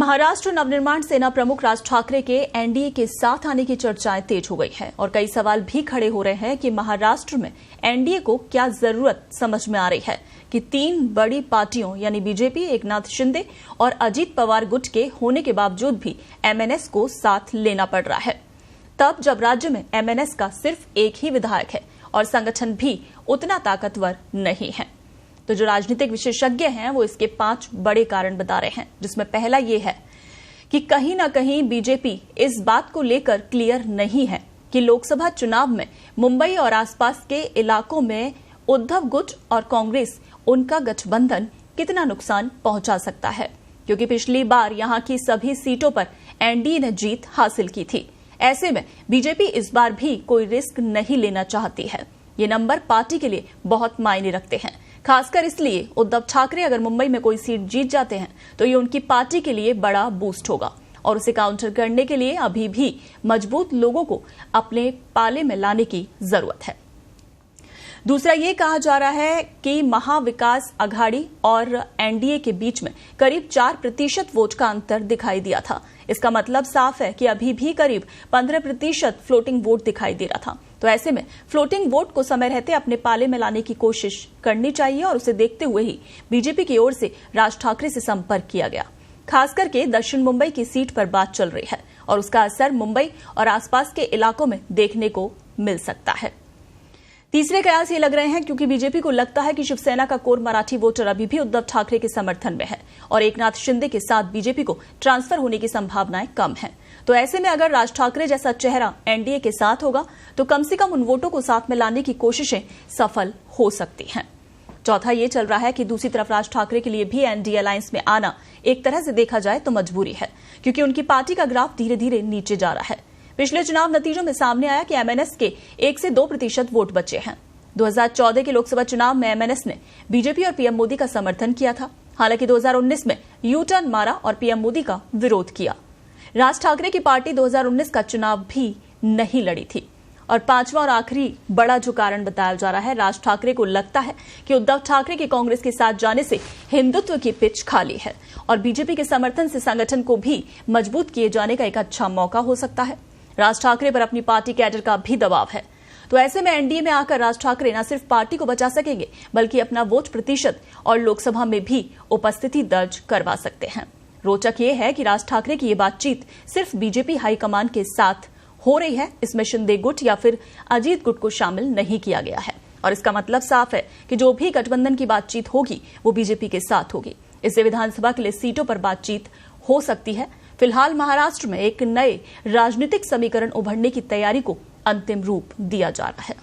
महाराष्ट्र नवनिर्माण सेना प्रमुख राज ठाकरे के एनडीए के साथ आने की चर्चाएं तेज हो गई हैं और कई सवाल भी खड़े हो रहे हैं कि महाराष्ट्र में एनडीए को क्या जरूरत समझ में आ रही है कि तीन बड़ी पार्टियों यानी बीजेपी, एकनाथ शिंदे और अजीत पवार गुट के होने के बावजूद भी एमएनएस को साथ लेना पड़ रहा है। तब जब राज्य में एमएनएस का सिर्फ एक ही विधायक है और संगठन भी उतना ताकतवर नहीं है, तो जो राजनीतिक विशेषज्ञ हैं वो इसके 5 बड़े कारण बता रहे हैं, जिसमें पहला ये है कि कहीं ना कहीं बीजेपी इस बात को लेकर क्लियर नहीं है कि लोकसभा चुनाव में मुंबई और आसपास के इलाकों में उद्धव गुट और कांग्रेस उनका गठबंधन कितना नुकसान पहुंचा सकता है, क्योंकि पिछली बार यहां की सभी सीटों पर एनडीए ने जीत हासिल की थी। ऐसे में बीजेपी इस बार भी कोई रिस्क नहीं लेना चाहती है। ये नंबर पार्टी के लिए बहुत मायने रखते हैं, खासकर इसलिए उद्धव ठाकरे अगर मुंबई में कोई सीट जीत जाते हैं तो ये उनकी पार्टी के लिए बड़ा बूस्ट होगा और उसे काउंटर करने के लिए अभी भी मजबूत लोगों को अपने पाले में लाने की जरूरत है। दूसरा ये कहा जा रहा है कि महाविकास अघाड़ी और एनडीए के बीच में करीब 4% वोट का अंतर दिखाई दिया था। इसका मतलब साफ है कि अभी भी करीब 15% फ्लोटिंग वोट दिखाई दे रहा था। तो ऐसे में फ्लोटिंग वोट को समय रहते अपने पाले में लाने की कोशिश करनी चाहिए और उसे देखते हुए ही बीजेपी की ओर से राज ठाकरे से संपर्क किया गया। खास करके दक्षिण मुंबई की सीट पर बात चल रही है और उसका असर मुंबई और आसपास के इलाकों में देखने को मिल सकता है। तीसरे कयास ये लग रहे हैं क्योंकि बीजेपी को लगता है कि शिवसेना का कोर मराठी वोटर अभी भी उद्धव ठाकरे के समर्थन में है और एकनाथ शिंदे के साथ बीजेपी को ट्रांसफर होने की संभावनाएं कम हैं। तो ऐसे में अगर राज ठाकरे जैसा चेहरा एनडीए के साथ होगा तो कम से कम उन वोटों को साथ में लाने की कोशिशें सफल हो सकती हैं। चौथा ये चल रहा है कि दूसरी तरफ राज ठाकरे के लिए भी एनडीए अलायंस में आना एक तरह से देखा जाए तो मजबूरी है, क्योंकि उनकी पार्टी का ग्राफ धीरे धीरे नीचे जा रहा है। पिछले चुनाव नतीजों में सामने आया कि एमएनएस के 1 से 2% वोट बचे हैं। 2014 के लोकसभा चुनाव में एमएनएस ने बीजेपी और पीएम मोदी का समर्थन किया था। हालांकि 2019 में यू टर्न मारा और पीएम मोदी का विरोध किया। राज ठाकरे की पार्टी 2019 का चुनाव भी नहीं लड़ी थी। और पांचवा और आखिरी बड़ा जो कारण बताया जा रहा है, राज ठाकरे को लगता है कि उद्धव ठाकरे के कांग्रेस के साथ जाने से हिंदुत्व की पिच खाली है और बीजेपी के समर्थन से संगठन को भी मजबूत किए जाने का एक अच्छा मौका हो सकता है। राज ठाकरे पर अपनी पार्टी कैडर का भी दबाव है। तो ऐसे में एनडीए में आकर राज ठाकरे न सिर्फ पार्टी को बचा सकेंगे बल्कि अपना वोट प्रतिशत और लोकसभा में भी उपस्थिति दर्ज करवा सकते हैं। रोचक ये है कि राज ठाकरे की ये बातचीत सिर्फ बीजेपी हाईकमान के साथ हो रही है, इसमें शिंदे गुट या फिर अजीत गुट को शामिल नहीं किया गया है और इसका मतलब साफ है कि जो भी गठबंधन की बातचीत होगी वो बीजेपी के साथ होगी। इससे विधानसभा के लिए सीटों पर बातचीत हो सकती है। फिलहाल महाराष्ट्र में एक नए राजनीतिक समीकरण उभरने की तैयारी को अंतिम रूप दिया जा रहा है।